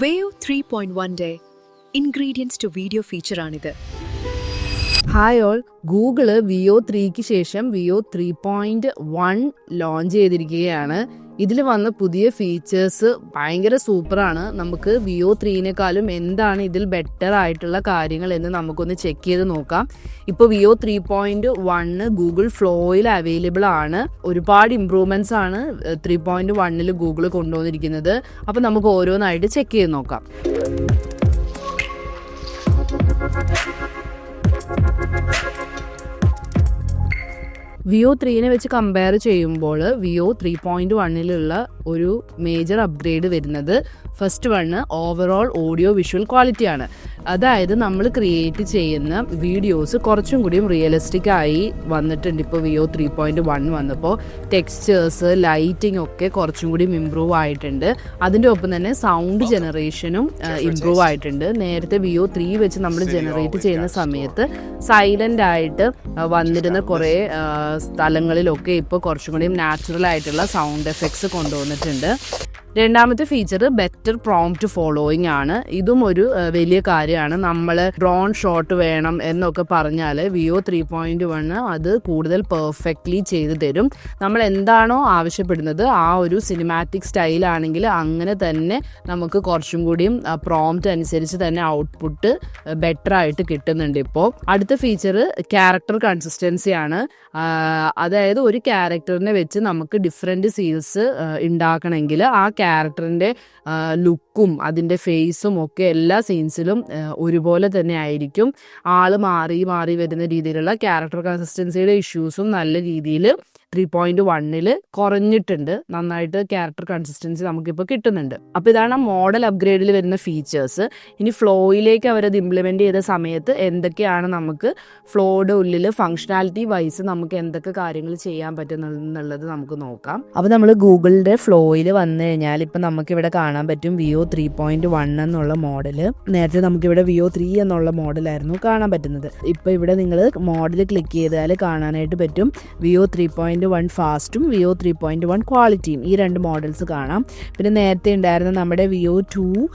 Wave 3.1 Day Ingredients to Video feature ആണിത്. Hi all, Google വിയോ 3ക്ക് ശേഷം വിയോ 3.1 launch ചെയ്തിരിക്കുകയാണ്. ഇതിൽ വന്ന പുതിയ ഫീച്ചേഴ്സ് ഭയങ്കര സൂപ്പറാണ്. നമുക്ക് വിയോ 3നേക്കാളും എന്താണ് ഇതിൽ ബെറ്റർ ആയിട്ടുള്ള കാര്യങ്ങൾ എന്ന് നമുക്കൊന്ന് ചെക്ക് ചെയ്ത് നോക്കാം. ഇപ്പോൾ വിയോ 3.1 ഗൂഗിൾ ഫ്ലോയിൽ അവൈലബിൾ ആണ്. ഒരുപാട് ഇമ്പ്രൂവ്മെൻറ്റ്സ് ആണ് 3.1 ഗൂഗിൾ കൊണ്ടുവന്നിരിക്കുന്നത്. അപ്പോൾ നമുക്ക് ഓരോന്നായിട്ട് ചെക്ക് ചെയ്ത് നോക്കാം. വിയോ 3നെ വെച്ച് കമ്പയർ ചെയ്യുമ്പോൾ വിയോ 3.1 ഒരു മേജർ അപ്ഗ്രേഡ് വരുന്നത് first one overall audio visual ക്വാളിറ്റിയാണ്. അതായത് നമ്മൾ ക്രിയേറ്റ് ചെയ്യുന്ന വീഡിയോസ് കുറച്ചും കൂടിയും റിയലിസ്റ്റിക് ആയി വന്നിട്ടുണ്ട്. ഇപ്പോൾ വിയോ 3.1 വന്നപ്പോൾ ടെക്സ്ചേഴ്സ്, ലൈറ്റിംഗ് ഒക്കെ കുറച്ചും കൂടിയും ഇമ്പ്രൂവ് ആയിട്ടുണ്ട്. അതിൻ്റെ ഒപ്പം തന്നെ സൗണ്ട് ജനറേഷനും ഇമ്പ്രൂവ് ആയിട്ടുണ്ട്. നേരത്തെ വിയോ 3 വെച്ച് നമ്മൾ ജനറേറ്റ് ചെയ്യുന്ന സമയത്ത് സൈലൻ്റ് ആയിട്ട് വന്നിരുന്ന കുറേ സ്ഥലങ്ങളിലൊക്കെ ഇപ്പോൾ കുറച്ചും കൂടിയും നാച്ചുറൽ ആയിട്ടുള്ള സൗണ്ട് എഫക്ട്സ് കൊണ്ടുവന്നിട്ടുണ്ട്. രണ്ടാമത്തെ ഫീച്ചർ ബെറ്റർ പ്രോംപ്റ്റ് ഫോളോയിങ് ആണ്. ഇതും ഒരു വലിയ കാര്യമാണ്. നമ്മൾ ഡ്രോൺ ഷോട്ട് വേണം എന്നൊക്കെ പറഞ്ഞാൽ വിയോ 3.1 അത് കൂടുതൽ പെർഫെക്റ്റ്ലി ചെയ്തു തരും. നമ്മൾ എന്താണോ ആവശ്യപ്പെടുന്നത് ആ ഒരു സിനിമാറ്റിക് സ്റ്റൈലാണെങ്കിൽ അങ്ങനെ തന്നെ നമുക്ക് കുറച്ചും കൂടിയും പ്രോംപ്റ്റ് അനുസരിച്ച് തന്നെ ഔട്ട്പുട്ട് ബെറ്റർ ആയിട്ട് കിട്ടുന്നുണ്ട്. ഇപ്പോൾ അടുത്ത ഫീച്ചർ ക്യാരക്ടർ കൺസിസ്റ്റൻസി ആണ്. അതായത് ഒരു ക്യാരക്ടറിനെ വെച്ച് നമുക്ക് ഡിഫറെൻറ്റ് സീൻസ് ഉണ്ടാക്കണമെങ്കിൽ ആ ക്യാരക്ടറിൻ്റെ ലുക്കും അതിൻ്റെ ഫേസും ഒക്കെ എല്ലാ സീൻസിലും ഒരുപോലെ തന്നെ ആയിരിക്കും. ആൾ മാറി മാറി വരുന്ന രീതിയിലുള്ള ക്യാരക്ടർ കൺസിസ്റ്റൻസിയുടെ ഇഷ്യൂസും നല്ല രീതിയിൽ 3.1 കുറഞ്ഞിട്ടുണ്ട്. നന്നായിട്ട് ക്യാരക്ടർ കൺസിസ്റ്റൻസി നമുക്കിപ്പോൾ കിട്ടുന്നുണ്ട്. അപ്പോൾ ഇതാണ് മോഡൽ അപ്ഗ്രേഡിൽ വരുന്ന ഫീച്ചേഴ്സ്. ഇനി ഫ്ലോയിലേക്ക് അവരത് ഇംപ്ലിമെൻറ്റ് ചെയ്ത സമയത്ത് എന്തൊക്കെയാണ് നമുക്ക് ഫ്ലോയുടെ ഉള്ളിൽ ഫങ്ഷണാലിറ്റി വൈസ് നമുക്ക് എന്തൊക്കെ കാര്യങ്ങൾ ചെയ്യാൻ പറ്റുന്നുള്ളത് നമുക്ക് നോക്കാം. അപ്പോൾ നമ്മൾ ഗൂഗിളിൻ്റെ ഫ്ലോയിൽ വന്നു കഴിഞ്ഞാൽ ഇപ്പം നമുക്കിവിടെ കാണാൻ പറ്റും വിയോ 3.1 എന്നുള്ള മോഡൽ. നേരത്തെ നമുക്കിവിടെ വിയോ 3 എന്നുള്ള മോഡലായിരുന്നു കാണാൻ പറ്റുന്നത്. ഇപ്പോൾ ഇവിടെ നിങ്ങൾ മോഡൽ ക്ലിക്ക് ചെയ്താൽ കാണാനായിട്ട് പറ്റും വിയോ 3.1 ഫാസ്റ്റും വിയോ 3.1 ക്വാളിറ്റിയും, ഈ രണ്ട് മോഡൽസ് കാണാം. പിന്നെ നേരത്തെ ഉണ്ടായിരുന്ന നമ്മുടെ വിയോ 2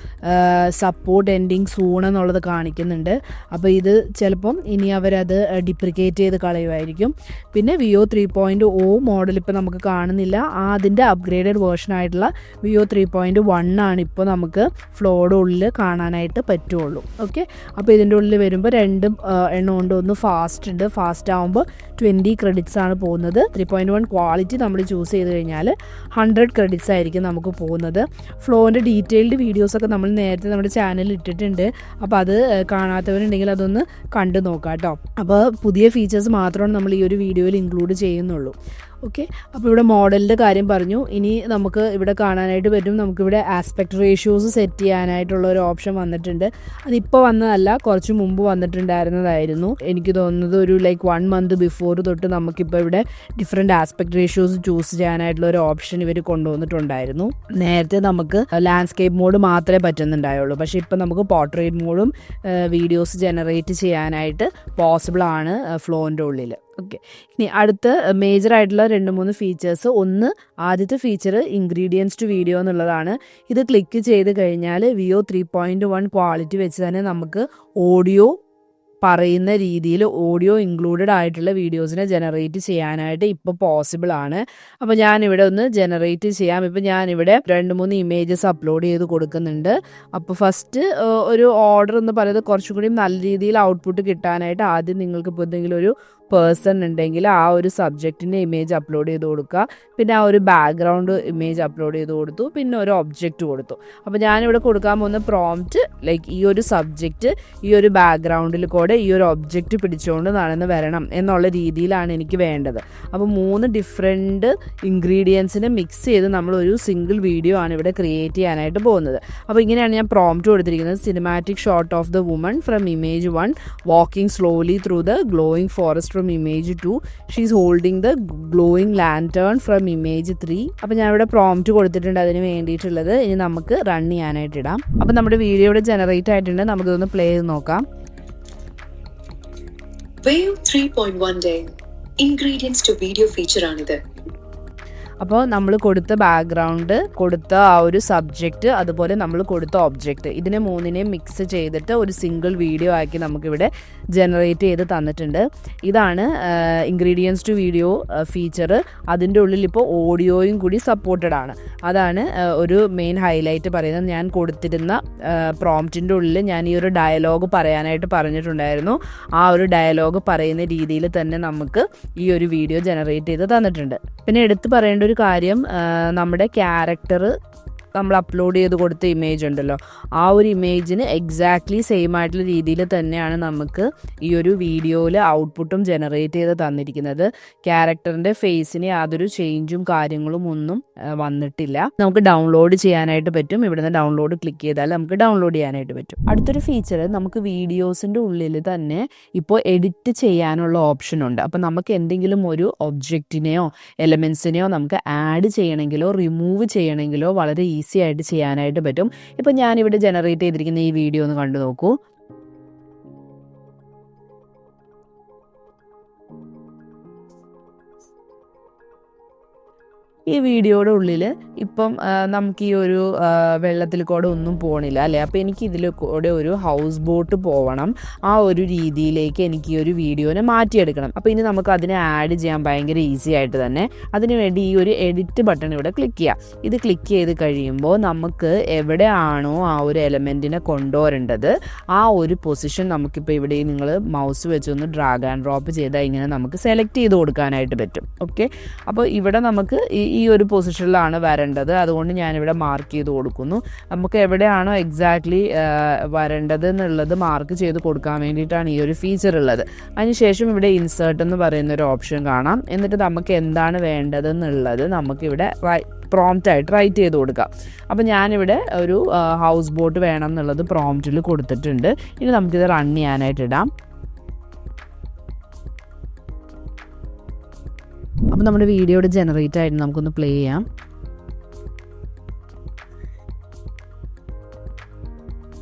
സപ്പോർട്ട് എൻഡിങ് സൂൺ എന്നുള്ളത് കാണിക്കുന്നുണ്ട്. അപ്പോൾ ഇത് ചിലപ്പം ഇനി അവരത് ഡിപ്രിക്കേറ്റ് ചെയ്ത് കളയുമായിരിക്കും. പിന്നെ വിയോ 3.0 മോഡൽ ഇപ്പോൾ നമുക്ക് കാണുന്നില്ല. അതിൻ്റെ അപ്ഗ്രേഡഡ് വേർഷൻ ആയിട്ടുള്ള വിയോ 3.1 ആണ് ഇപ്പോൾ നമുക്ക് ഫ്ലോയുടെ ഉള്ളിൽ കാണാനായിട്ട് പറ്റുള്ളൂ. ഓക്കെ, അപ്പോൾ ഇതിൻ്റെ ഉള്ളിൽ വരുമ്പോൾ രണ്ട് എണ്ണം ഉണ്ട്. ഒന്ന് ഫാസ്റ്റ് ഉണ്ട്. ഫാസ്റ്റ് ആകുമ്പോൾ 20 ക്രെഡിറ്റ്സ് ആണ് പോകുന്നത്. 3.1 ക്വാളിറ്റി നമ്മൾ ചൂസ് ചെയ്ത് കഴിഞ്ഞാൽ 100 ക്രെഡിറ്റ്സ് ആയിരിക്കും നമുക്ക് പോകുന്നത്. ഫ്ലോൻ്റെ ഡീറ്റെയിൽഡ് വീഡിയോസൊക്കെ നമ്മൾ നേരത്തെ നമ്മുടെ ചാനലിൽ ഇട്ടിട്ടുണ്ട്. അപ്പോൾ അത് കാണാത്തവരുണ്ടെങ്കിൽ അതൊന്ന് കണ്ടു നോക്കാം കേട്ടോ. അപ്പോൾ പുതിയ ഫീച്ചേഴ്സ് മാത്രമാണ് നമ്മൾ ഈ ഒരു വീഡിയോയിൽ ഇൻക്ലൂഡ് ചെയ്യുന്നുള്ളൂ. ഓക്കെ, അപ്പോൾ ഇവിടെ മോഡലിൻ്റെ കാര്യം പറഞ്ഞു. ഇനി നമുക്ക് ഇവിടെ കാണാനായിട്ട് പറ്റും, നമുക്കിവിടെ ആസ്പെക്ട് റേഷ്യോസ് സെറ്റ് ചെയ്യാനായിട്ടുള്ള ഒരു ഓപ്ഷൻ വന്നിട്ടുണ്ട്. അതിപ്പോൾ വന്നതല്ല, കുറച്ച് മുമ്പ് വന്നിട്ടുണ്ടായിരുന്നതായിരുന്നു. എനിക്ക് തോന്നുന്നത് ഒരു 1 month ബിഫോർ തൊട്ട് നമുക്കിപ്പോൾ ഇവിടെ ഡിഫറെൻറ്റ് ആസ്പെക്ട് റേഷ്യോസ് ചൂസ് ചെയ്യാനായിട്ടുള്ള ഒരു ഓപ്ഷൻ ഇവർ കൊണ്ടുവന്നിട്ടുണ്ടായിരുന്നു. നേരത്തെ നമുക്ക് ലാൻഡ്സ്കേപ്പ് മോഡ് മാത്രമേ പറ്റുന്നുണ്ടായുള്ളൂ. പക്ഷേ ഇപ്പോൾ നമുക്ക് പോർട്രേറ്റ് മോഡും വീഡിയോസ് ജനറേറ്റ് ചെയ്യാനായിട്ട് പോസിബിൾ ആണ് ഫ്ലോൻ്റെ ഉള്ളിൽ. ഓക്കെ, ഇനി അടുത്ത മേജറായിട്ടുള്ള 2-3 ഫീച്ചേഴ്സ്. ഒന്ന്, ആദ്യത്തെ ഫീച്ചർ ഇൻഗ്രീഡിയൻസ് ടു വീഡിയോ എന്നുള്ളതാണ്. ഇത് ക്ലിക്ക് ചെയ്ത് കഴിഞ്ഞാൽ വിയോ 3.1 ക്വാളിറ്റി വെച്ച് തന്നെ നമുക്ക് ഓഡിയോ പറയുന്ന രീതിയിൽ ഓഡിയോ ഇൻക്ലൂഡഡ് ആയിട്ടുള്ള വീഡിയോസിനെ ജനറേറ്റ് ചെയ്യാനായിട്ട് ഇപ്പോൾ പോസിബിൾ ആണ്. അപ്പോൾ ഞാനിവിടെ ഒന്ന് ജനറേറ്റ് ചെയ്യാം. ഇപ്പോൾ ഞാനിവിടെ 2-3 ഇമേജസ് അപ്ലോഡ് ചെയ്ത് കൊടുക്കുന്നുണ്ട്. അപ്പോൾ ഫസ്റ്റ് ഒരു ഓർഡർ എന്ന് പറയുന്നത് കുറച്ചും കൂടി നല്ല രീതിയിൽ ഔട്ട്പുട്ട് കിട്ടാനായിട്ട് ആദ്യം നിങ്ങൾക്ക് ഇപ്പോൾ എന്തെങ്കിലും ഒരു പേഴ്സൺ ഉണ്ടെങ്കിൽ ആ ഒരു സബ്ജക്റ്റിൻ്റെ ഇമേജ് അപ്ലോഡ് ചെയ്ത് കൊടുക്കുക. പിന്നെ ആ ഒരു ബാക്ക്ഗ്രൗണ്ട് ഇമേജ് അപ്ലോഡ് ചെയ്ത് കൊടുത്തു. പിന്നെ ഒരു ഒബ്ജക്റ്റ് കൊടുത്തു. അപ്പോൾ ഞാനിവിടെ കൊടുക്കാൻ പോകുന്ന പ്രോംപ്റ്റ് ഈ ഒരു സബ്ജക്റ്റ് ഈ ഒരു ബാക്ക്ഗ്രൗണ്ടിൽ കൂടെ ഈ ഒരു ഒബ്ജക്റ്റ് പിടിച്ചുകൊണ്ട് നടന്ന് വരണം എന്നുള്ള രീതിയിലാണ് എനിക്ക് വേണ്ടത്. അപ്പോൾ 3 ഡിഫറെൻറ്റ് ഇൻഗ്രീഡിയൻസിനെ മിക്സ് ചെയ്ത് നമ്മൾ ഒരു സിംഗിൾ വീഡിയോ ആണ് ഇവിടെ ക്രിയേറ്റ് ചെയ്യാനായിട്ട് പോകുന്നത്. അപ്പോൾ ഇങ്ങനെയാണ് ഞാൻ പ്രോംപ്റ്റ് കൊടുത്തിരിക്കുന്നത്. Cinematic shot of the woman from image 1 walking slowly through the glowing forest from image 2. She is holding the glowing lantern from image 3. അപ്പോൾ ഞാൻ ഇവിടെ പ്രോംപ്റ്റ് കൊടുത്തിട്ടുണ്ട് അതിന് വേണ്ടിയിട്ടുള്ളത്. ഇനി നമുക്ക് റൺ ചെയ്യാനായിട്ട് ഇടാം. അപ്പോൾ നമ്മുടെ വീഡിയോ ഇവിടെ ജനറേറ്റ് ആയിട്ടുണ്ട്. നമുക്കിതൊന്ന് പ്ലേ ചെയ്ത് നോക്കാം. Wave 3.1 Day Ingredients to Video feature ആണിത്. അപ്പോൾ നമ്മൾ കൊടുത്ത ബാക്ക്ഗ്രൗണ്ട്, കൊടുത്ത ആ ഒരു സബ്ജക്റ്റ്, അതുപോലെ നമ്മൾ കൊടുത്ത ഒബ്ജക്റ്റ്, ഇതിനെ മൂന്നിനെയും മിക്സ് ചെയ്തിട്ട് ഒരു സിംഗിൾ വീഡിയോ ആക്കി നമുക്കിവിടെ ജനറേറ്റ് ചെയ്ത് തന്നിട്ടുണ്ട്. ഇതാണ് ഇൻഗ്രീഡിയൻസ് ടു വീഡിയോ ഫീച്ചർ. അതിൻ്റെ ഉള്ളിൽ ഇപ്പോൾ ഓഡിയോയും കൂടി സപ്പോർട്ടഡ് ആണ്. അതാണ് ഒരു മെയിൻ ഹൈലൈറ്റ് പറയുന്നത്. ഞാൻ കൊടുത്തിരുന്ന പ്രോംപ്റ്റിൻ്റെ ഉള്ളിൽ ഞാൻ ഈ ഒരു ഡയലോഗ് പറയാനായിട്ട് പറഞ്ഞിട്ടുണ്ടായിരുന്നു. ആ ഒരു ഡയലോഗ് പറയുന്ന രീതിയിൽ തന്നെ നമുക്ക് ഈ ഒരു വീഡിയോ ജനറേറ്റ് ചെയ്ത് തന്നിട്ടുണ്ട്. പിന്നെ എടുത്തു പറയേണ്ട ഒരു കാര്യം, നമ്മുടെ ക്യാരക്ടർ നമ്മൾ അപ്ലോഡ് ചെയ്ത് കൊടുത്ത ഇമേജ് ഉണ്ടല്ലോ, ആ ഒരു ഇമേജിന് എക്സാക്ട്ലി സെയിം ആയിട്ടുള്ള രീതിയിൽ തന്നെയാണ് നമുക്ക് ഈ ഒരു വീഡിയോയിൽ ഔട്ട്പുട്ടും ജനറേറ്റ് ചെയ്ത് തന്നിരിക്കുന്നത്. ക്യാരക്ടറിൻ്റെ ഫേസിന് യാതൊരു ചേഞ്ചും കാര്യങ്ങളും ഒന്നും വന്നിട്ടില്ല. നമുക്ക് ഡൗൺലോഡ് ചെയ്യാനായിട്ട് പറ്റും. ഇവിടുന്ന് ഡൗൺലോഡ് ക്ലിക്ക് ചെയ്താൽ നമുക്ക് ഡൗൺലോഡ് ചെയ്യാനായിട്ട് പറ്റും. അടുത്തൊരു ഫീച്ചർ, നമുക്ക് വീഡിയോസിൻ്റെ ഉള്ളിൽ തന്നെ ഇപ്പോൾ എഡിറ്റ് ചെയ്യാനുള്ള ഓപ്ഷൻ ഉണ്ട്. അപ്പോൾ നമുക്ക് എന്തെങ്കിലും ഒരു ഒബ്ജക്റ്റിനെയോ എലമെൻസിനെയോ നമുക്ക് ആഡ് ചെയ്യണമെങ്കിലോ റിമൂവ് ചെയ്യണമെങ്കിലോ വളരെ ഈസി ആയിട്ട് ചെയ്യാനായിട്ട് പറ്റും. ഇപ്പം ഞാനിവിടെ ജനറേറ്റ് ചെയ്തിരിക്കുന്ന ഈ വീഡിയോ ഒന്ന് കണ്ടു നോക്കൂ. ഈ വീഡിയോയുടെ ഉള്ളിൽ ഇപ്പം നമുക്ക് ഈ ഒരു വെള്ളത്തിൽ കൂടെ ഒന്നും പോകണില്ല അല്ലേ. അപ്പോൾ എനിക്ക് ഇതിൽ കൂടെ ഒരു ഹൗസ് ബോട്ട് പോകണം. ആ ഒരു രീതിയിലേക്ക് എനിക്ക് ഈ ഒരു വീഡിയോനെ മാറ്റിയെടുക്കണം. അപ്പോൾ ഇനി നമുക്ക് അതിനെ ആഡ് ചെയ്യാൻ ഭയങ്കര ഈസി ആയിട്ട് തന്നെ. അതിനുവേണ്ടി ഈ ഒരു എഡിറ്റ് ബട്ടൺ ഇവിടെ ക്ലിക്ക് ചെയ്യാം. ഇത് ക്ലിക്ക് ചെയ്ത് കഴിയുമ്പോൾ നമുക്ക് എവിടെയാണോ ആ ഒരു എലമെൻറ്റിനെ കൊണ്ടുവരേണ്ടത് ആ ഒരു പൊസിഷൻ നമുക്കിപ്പോൾ ഇവിടെ നിങ്ങൾ മൗസ് വെച്ചൊന്ന് ഡ്രാഗ് ആൻഡ് ഡ്രോപ്പ് ചെയ്താൽ ഇങ്ങനെ നമുക്ക് സെലക്ട് ചെയ്ത് കൊടുക്കാനായിട്ട് പറ്റും. ഓക്കെ, അപ്പോൾ ഇവിടെ നമുക്ക് ഈ ഒരു പൊസിഷനിലാണ് വരേണ്ടത്. അതുകൊണ്ട് ഞാനിവിടെ മാർക്ക് ചെയ്ത് കൊടുക്കുന്നു. നമുക്ക് എവിടെയാണോ എക്സാക്ട്ലി വരേണ്ടത് എന്നുള്ളത് മാർക്ക് ചെയ്ത് കൊടുക്കാൻ വേണ്ടിയിട്ടാണ് ഈ ഒരു ഫീച്ചർ ഉള്ളത്. അതിനുശേഷം ഇവിടെ ഇൻസേർട്ട് എന്ന് പറയുന്ന ഒരു ഓപ്ഷൻ കാണാം. എന്നിട്ട് നമുക്ക് എന്താണ് വേണ്ടതെന്നുള്ളത് നമുക്കിവിടെ പ്രോംപ്റ്റായിട്ട് റൈറ്റ് ചെയ്ത് കൊടുക്കാം. അപ്പോൾ ഞാനിവിടെ ഒരു ഹൗസ് ബോട്ട് വേണം എന്നുള്ളത് പ്രോംപ്റ്റിൽ കൊടുത്തിട്ടുണ്ട്. ഇനി നമുക്കിത് റൺ ചെയ്യാനായിട്ട് ഇടാം. അപ്പോൾ നമ്മുടെ വീഡിയോയുടെ ജനറേറ്റ് ആയിട്ട് നമുക്കൊന്ന് പ്ലേ ചെയ്യാം.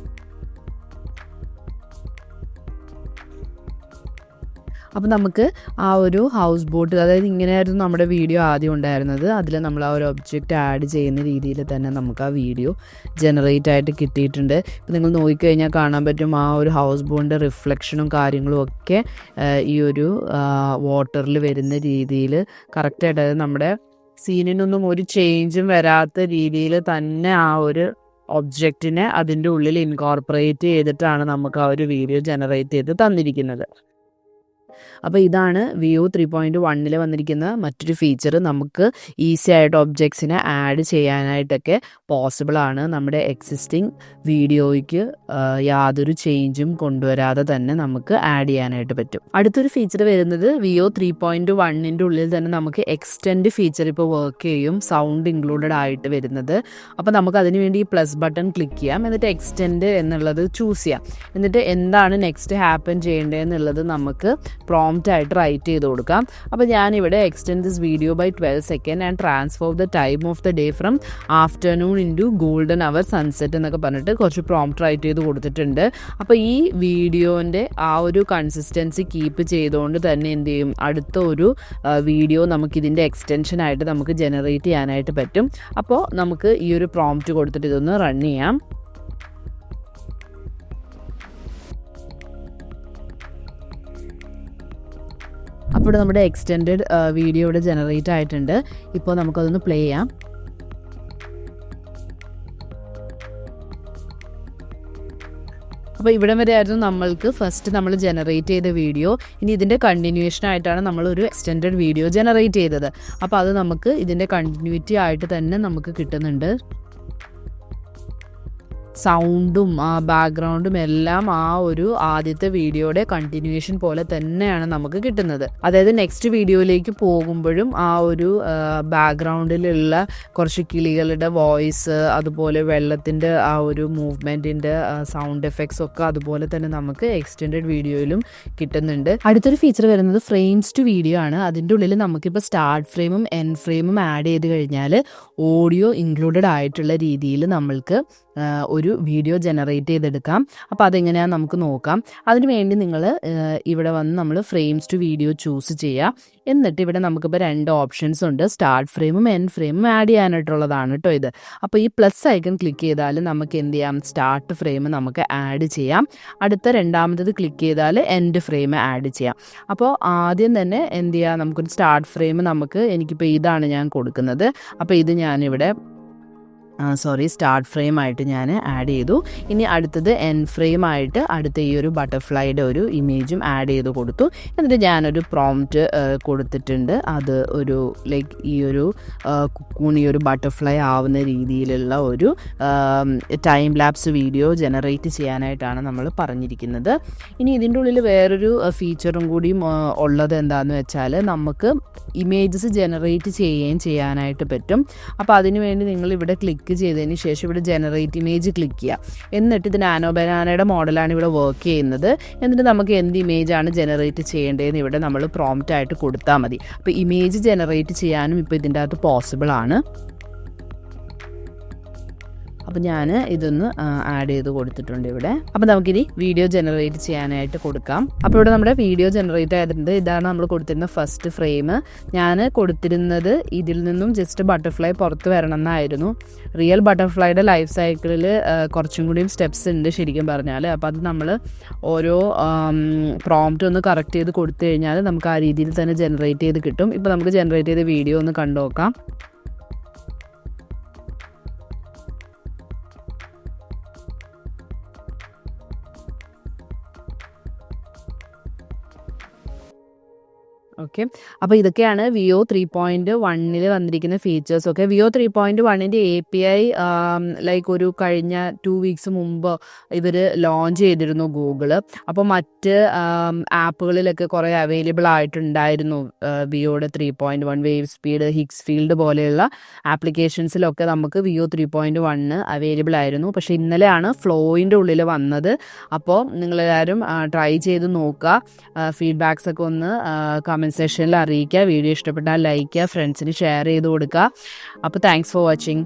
അപ്പോൾ നമുക്ക് ആ ഒരു ഹൗസ് ബോട്ട്, അതായത് ഇങ്ങനെയായിരുന്നു നമ്മുടെ വീഡിയോ ആദ്യം ഉണ്ടായിരുന്നത്. അതിൽ നമ്മൾ ആ ഒരു ഒബ്ജക്റ്റ് ആഡ് ചെയ്യുന്ന രീതിയിൽ തന്നെ നമുക്ക് ആ വീഡിയോ ജനറേറ്റ് ആയിട്ട് കിട്ടിയിട്ടുണ്ട്. ഇപ്പോൾ നിങ്ങൾ നോക്കിക്കഴിഞ്ഞാൽ കാണാൻ പറ്റും ആ ഒരു ഹൗസ് ബോട്ടിൻ്റെ റിഫ്ലക്ഷനും കാര്യങ്ങളും ഒക്കെ ഈ ഒരു വാട്ടറിൽ വരുന്ന രീതിയിൽ കറക്റ്റായിട്ട്, അതായത് നമ്മുടെ സീനിനൊന്നും ഒരു ചേഞ്ചും വരാത്ത രീതിയിൽ തന്നെ ആ ഒരു ഒബ്ജക്റ്റിനെ അതിൻ്റെ ഉള്ളിൽ ഇൻകോർപ്പറേറ്റ് ചെയ്തിട്ടാണ് നമുക്ക് ആ ഒരു വീഡിയോ ജനറേറ്റ് ചെയ്ത് തന്നിരിക്കുന്നത്. അപ്പോൾ ഇതാണ് Veo 3.1 വന്നിരിക്കുന്ന മറ്റൊരു ഫീച്ചർ. നമുക്ക് ഈസി ആയിട്ട് ഒബ്ജക്ട്സിനെ ആഡ് ചെയ്യാനായിട്ടൊക്കെ പോസിബിൾ ആണ്. നമ്മുടെ എക്സിസ്റ്റിംഗ് വീഡിയോയ്ക്ക് യാതൊരു ചേഞ്ചും കൊണ്ടുവരാതെ തന്നെ നമുക്ക് ആഡ് ചെയ്യാനായിട്ട് പറ്റും. അടുത്തൊരു ഫീച്ചർ വരുന്നത് Veo 3.1 ഉള്ളിൽ തന്നെ നമുക്ക് എക്സ്റ്റെൻഡ് ഫീച്ചർ ഇപ്പോൾ വർക്ക് ചെയ്യും, സൗണ്ട് ഇൻക്ലൂഡഡ് ആയിട്ട് വരുന്നത്. അപ്പോൾ നമുക്ക് അതിന് വേണ്ടി ഈ പ്ലസ് ബട്ടൺ ക്ലിക്ക് ചെയ്യാം. എന്നിട്ട് എക്സ്റ്റെൻഡ് എന്നുള്ളത് ചൂസ് ചെയ്യാം. എന്നിട്ട് എന്താണ് നെക്സ്റ്റ് ഹാപ്പൻ ചെയ്യേണ്ടതെന്നുള്ളത് നമുക്ക് പ്രോംപ്റ്റായിട്ട് റൈറ്റ് ചെയ്ത് കൊടുക്കാം. അപ്പോൾ ഞാനിവിടെ extend this video bye 12 seconds and transfer the time of the day from afternoon into golden hour sunset എന്നൊക്കെ പറഞ്ഞിട്ട് കുറച്ച് പ്രോംപ്റ്റ് റൈറ്റ് ചെയ്ത് കൊടുത്തിട്ടുണ്ട്. അപ്പോൾ ഈ വീഡിയോൻ്റെ ആ ഒരു കൺസിസ്റ്റൻസി കീപ്പ് ചെയ്തുകൊണ്ട് തന്നെ എന്ത് ചെയ്യും, അടുത്ത ഒരു വീഡിയോ നമുക്കിതിൻ്റെ എക്സ്റ്റൻഷനായിട്ട് നമുക്ക് ജനറേറ്റ് ചെയ്യാനായിട്ട് പറ്റും. അപ്പോൾ നമുക്ക് ഈ ഒരു പ്രോംപ്റ്റ് കൊടുത്തിട്ട് ഇതൊന്ന് റൺ ചെയ്യാം. അപ്പോൾ നമ്മുടെ എക്സ്റ്റെൻഡ് വീഡിയോ ഇവിടെ ജനറേറ്റ് ആയിട്ടുണ്ട്. ഇപ്പോൾ നമുക്കതൊന്ന് പ്ലേ ചെയ്യാം. അപ്പോൾ ഇവിടെ വരെ ആയിരുന്നു നമ്മൾക്ക് ഫസ്റ്റ് നമ്മൾ ജനറേറ്റ് ചെയ്ത വീഡിയോ. ഇനി ഇതിൻ്റെ കണ്ടിന്യൂഷൻ ആയിട്ടാണ് നമ്മളൊരു എക്സ്റ്റെൻഡ് വീഡിയോ ജനറേറ്റ് ചെയ്തത്. അപ്പോൾ അത് നമുക്ക് ഇതിൻ്റെ കണ്ടിന്യൂറ്റി ആയിട്ട് തന്നെ നമുക്ക് കിട്ടുന്നുണ്ട്. സൗണ്ടും ബാക്ക്ഗ്രൗണ്ടും എല്ലാം ആ ഒരു ആദ്യത്തെ വീഡിയോയുടെ കണ്ടിന്യൂഷൻ പോലെ തന്നെയാണ് നമുക്ക് കിട്ടുന്നത്. അതായത് നെക്സ്റ്റ് വീഡിയോയിലേക്ക് പോകുമ്പോഴും ആ ഒരു ബാക്ക്ഗ്രൗണ്ടിലുള്ള കുറച്ച് കിളികളുടെ വോയിസ്, അതുപോലെ വെള്ളത്തിൻ്റെ ആ ഒരു മൂവ്മെൻറ്റിൻ്റെ സൗണ്ട് എഫക്ട്സ് ഒക്കെ അതുപോലെ തന്നെ നമുക്ക് എക്സ്റ്റെൻഡ് വീഡിയോയിലും കിട്ടുന്നുണ്ട്. അടുത്തൊരു ഫീച്ചർ വരുന്നത് ഫ്രെയിംസ് ടു വീഡിയോ ആണ്. അതിൻ്റെ ഉള്ളിൽ നമുക്കിപ്പോൾ സ്റ്റാർട്ട് ഫ്രെയിമും എൻഡ് ഫ്രെയിമും ആഡ് ചെയ്ത് കഴിഞ്ഞാൽ ഓഡിയോ ഇൻക്ലൂഡഡ് ആയിട്ടുള്ള രീതിയിൽ നമ്മൾക്ക് ഒരു വീഡിയോ ജനറേറ്റ് ചെയ്തെടുക്കാം. അപ്പോൾ അതെങ്ങനെയാണെന്ന് നമുക്ക് നോക്കാം. അതിന് വേണ്ടി നിങ്ങൾ ഇവിടെ വന്ന് നമ്മൾ ഫ്രെയിംസ് ടു വീഡിയോ ചൂസ് ചെയ്യുക. എന്നിട്ട് ഇവിടെ നമുക്കിപ്പോൾ 2 ഓപ്ഷൻസ് ഉണ്ട്. സ്റ്റാർട്ട് ഫ്രെയിമും എൻഡ് ഫ്രെയിമും ആഡ് ചെയ്യാനായിട്ടുള്ളതാണ് കേട്ടോ ഇത്. അപ്പോൾ ഈ പ്ലസ് ഐക്കൺ ക്ലിക്ക് ചെയ്താൽ നമുക്ക് എന്ത് ചെയ്യാം, സ്റ്റാർട്ട് ഫ്രെയിം നമുക്ക് ആഡ് ചെയ്യാം. അടുത്ത രണ്ടാമത്തത് ക്ലിക്ക് ചെയ്താൽ എൻഡ് ഫ്രെയിം ആഡ് ചെയ്യാം. അപ്പോൾ ആദ്യം തന്നെ എന്ത് ചെയ്യാം, നമുക്കൊരു സ്റ്റാർട്ട് ഫ്രെയിം എനിക്കിപ്പോൾ ഇതാണ് ഞാൻ കൊടുക്കുന്നത്. അപ്പോൾ ഇത് ഞാനിവിടെ സ്റ്റാർട്ട് ഫ്രെയിം ആയിട്ട് ഞാൻ ആഡ് ചെയ്തു. ഇനി അടുത്തത് എൻഡ് ഫ്രെയിം ആയിട്ട് അടുത്ത ഈ ഒരു ബട്ടർഫ്ലൈയുടെ ഒരു ഇമേജും ആഡ് ചെയ്ത് കൊടുത്തു. എന്നിട്ട് ഞാനൊരു പ്രോംപ്റ്റ് കൊടുത്തിട്ടുണ്ട്. അത് ഒരു ലൈക്ക് ഈ ഒരു കുക്കൂൺ ഈ ഒരു ബട്ടർഫ്ലൈ ആവുന്ന രീതിയിലുള്ള ഒരു ടൈം ലാപ്സ് വീഡിയോ ജനറേറ്റ് ചെയ്യാനായിട്ടാണ് നമ്മൾ പറഞ്ഞിരിക്കുന്നത്. ഇനി ഇതിൻ്റെ ഉള്ളിൽ വേറൊരു ഫീച്ചറും കൂടിയും ഉള്ളത് എന്താണെന്ന് വെച്ചാൽ നമുക്ക് ഇമേജസ് ജനറേറ്റ് ചെയ്യാനായിട്ട് പറ്റും. അപ്പോൾ അതിന് വേണ്ടി നിങ്ങൾ ഇവിടെ ക്ലിക്ക് ചെയ്തതിന് ശേഷം ഇവിടെ ജനറേറ്റ് ഇമേജ് ക്ലിക്ക് ചെയ്യുക. എന്നിട്ട് ഇത് നാനോ ബനാനയുടെ മോഡലാണ് ഇവിടെ വർക്ക് ചെയ്യുന്നത്. എന്നിട്ട് നമുക്ക് എന്ത് ഇമേജാണ് ജനറേറ്റ് ചെയ്യേണ്ടതെന്ന് ഇവിടെ നമ്മൾ പ്രോംപ്റ്റ് ആയിട്ട് കൊടുത്താൽ മതി. അപ്പോൾ ഇമേജ് ജനറേറ്റ് ചെയ്യാനും ഇപ്പോൾ ഇതിൻ്റെ അകത്ത് പോസിബിൾ ആണ്. അപ്പോൾ ഞാൻ ഇതൊന്ന് ആഡ് ചെയ്ത് കൊടുത്തിട്ടുണ്ട് ഇവിടെ. അപ്പോൾ നമുക്കിനി വീഡിയോ ജനറേറ്റ് ചെയ്യാനായിട്ട് കൊടുക്കാം. അപ്പോൾ ഇവിടെ നമ്മുടെ വീഡിയോ ജനറേറ്റ് ആയിട്ടുണ്ട്. ഇതാണ് നമ്മൾ കൊടുത്തിരുന്ന ഫസ്റ്റ് ഫ്രെയിം. ഞാൻ കൊടുത്തിരുന്നത് ഇതിൽ നിന്നും ജസ്റ്റ് ബട്ടർഫ്ലൈ പുറത്ത് വരണം എന്നായിരുന്നു. റിയൽ ബട്ടർഫ്ലൈയുടെ ലൈഫ് സൈക്കിളിൽ കുറച്ചും കൂടിയും സ്റ്റെപ്സ് ഉണ്ട് ശരിക്കും പറഞ്ഞാൽ. അപ്പോൾ അത് നമ്മൾ ഓരോ പ്രോംപ്റ്റ് ഒന്ന് കറക്റ്റ് ചെയ്ത് കൊടുത്തു കഴിഞ്ഞാൽ നമുക്ക് ആ രീതിയിൽ തന്നെ ജനറേറ്റ് ചെയ്ത് കിട്ടും. ഇപ്പോൾ നമുക്ക് ജനറേറ്റ് ചെയ്ത വീഡിയോ ഒന്ന് കണ്ടു നോക്കാം. ഓക്കെ, അപ്പോൾ ഇതൊക്കെയാണ് വിയോ 3.1 വന്നിരിക്കുന്ന ഫീച്ചേഴ്സ്. ഒക്കെ വിയോ 3.1 API ലൈക്ക് ഒരു കഴിഞ്ഞ 2 വീക്സ് മുമ്പ് ഇവർ ലോഞ്ച് ചെയ്തിരുന്നു ഗൂഗിള്. അപ്പോൾ മറ്റ് ആപ്പുകളിലൊക്കെ കുറേ അവൈലബിൾ ആയിട്ടുണ്ടായിരുന്നു. വിയോയുടെ 3.1 വേവ് സ്പീഡ്, ഹിഗ്സ് ഫീൽഡ് പോലെയുള്ള ആപ്ലിക്കേഷൻസിലൊക്കെ നമുക്ക് വിയോ 3.1 അവൈലബിൾ ആയിരുന്നു. പക്ഷേ ഇന്നലെയാണ് ഫ്ലോയിൻ്റെ ഉള്ളിൽ വന്നത്. അപ്പോൾ നിങ്ങളെല്ലാവരും ട്രൈ ചെയ്ത് നോക്കുക. ഫീഡ്ബാക്സ് ഒക്കെ ഒന്ന് കമൻറ്റ് സെക്ഷനിൽ അറിയിക്കുക. വീഡിയോ ഇഷ്ടപ്പെട്ടാൽ ലൈക്ക് ചെയ്യുക, ഫ്രണ്ട്സിന് ഷെയർ ചെയ്ത് കൊടുക്കുക. അപ്പോൾ താങ്ക്സ് ഫോർ വാച്ചിങ്.